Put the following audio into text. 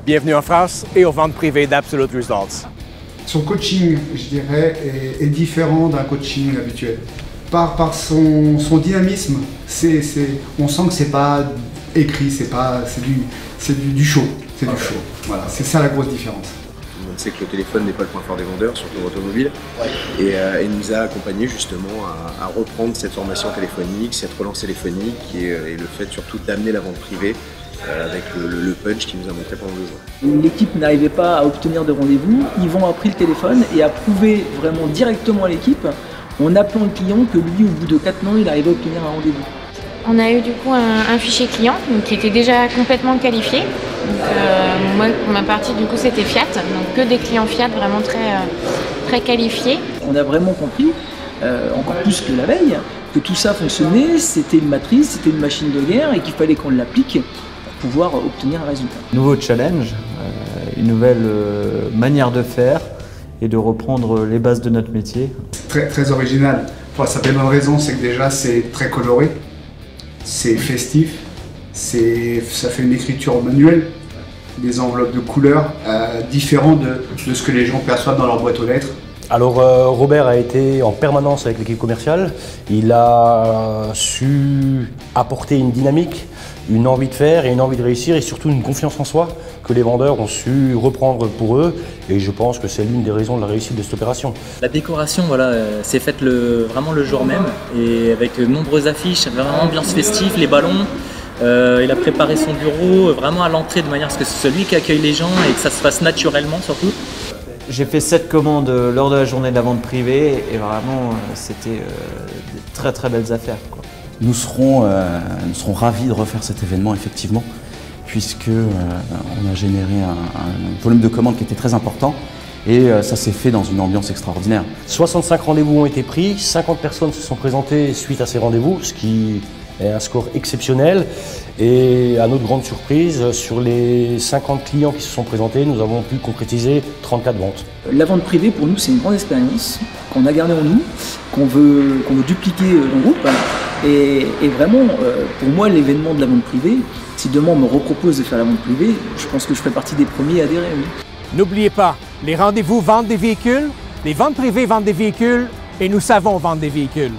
Bienvenue en France et aux ventes privées d'Absolute Results. Son coaching, je dirais, est différent d'un coaching habituel. Par son dynamisme, on sent que c'est pas écrit, c'est du show. C'est du show. Voilà, c'est ça la grosse différence. On sait que le téléphone n'est pas le point fort des vendeurs, surtout automobile, et il nous a accompagnés justement à reprendre cette formation téléphonique, cette relance téléphonique et le fait surtout d'amener la vente privée avec le punch qu'il nous a montré pendant 2 jours. L'équipe n'arrivait pas à obtenir de rendez-vous, Yvan a pris le téléphone et a prouvé vraiment directement à l'équipe, en appelant le client, que lui, au bout de 4 ans, il arrivait à obtenir un rendez-vous. On a eu du coup un fichier client qui était déjà complètement qualifié. Donc, moi, pour ma partie, du coup, c'était Fiat, donc que des clients Fiat vraiment très qualifiés. On a vraiment compris, encore plus que la veille, que tout ça fonctionnait, c'était une matrice, c'était une machine de guerre et qu'il fallait qu'on l'applique pour pouvoir obtenir un résultat. Nouveau challenge, une nouvelle manière de faire et de reprendre les bases de notre métier. Très original. Pour la simple bonne raison, c'est que déjà c'est très coloré, c'est festif, ça fait une écriture manuelle, des enveloppes de couleurs différentes de ce que les gens perçoivent dans leur boîte aux lettres. Alors Robert a été en permanence avec l'équipe commerciale, il a su apporter une dynamique, une envie de faire et une envie de réussir et surtout une confiance en soi que les vendeurs ont su reprendre pour eux et je pense que c'est l'une des raisons de la réussite de cette opération. La décoration, voilà, c'est faite vraiment le jour même et avec de nombreuses affiches, vraiment ambiance festive, les ballons. Il a préparé son bureau vraiment à l'entrée de manière à ce que c'est celui qui accueille les gens et que ça se fasse naturellement surtout. J'ai fait 7 commandes lors de la journée de la vente privée et vraiment c'était des très belles affaires, quoi. Nous serons ravis de refaire cet événement effectivement, puisque on a généré un volume de commandes qui était très important et ça s'est fait dans une ambiance extraordinaire. 65 rendez-vous ont été pris, 50 personnes se sont présentées suite à ces rendez-vous, ce qui est un score exceptionnel. Et à notre grande surprise, sur les 50 clients qui se sont présentés, nous avons pu concrétiser 34 ventes. La vente privée, pour nous, c'est une grande expérience qu'on a gardée en nous, qu'on veut dupliquer dans le groupe. Et vraiment, pour moi, l'événement de la vente privée, si demain on me repropose de faire la vente privée, je pense que je ferai partie des premiers à adhérer, oui. N'oubliez pas, les rendez-vous vendent des véhicules, les ventes privées vendent des véhicules et nous savons vendre des véhicules.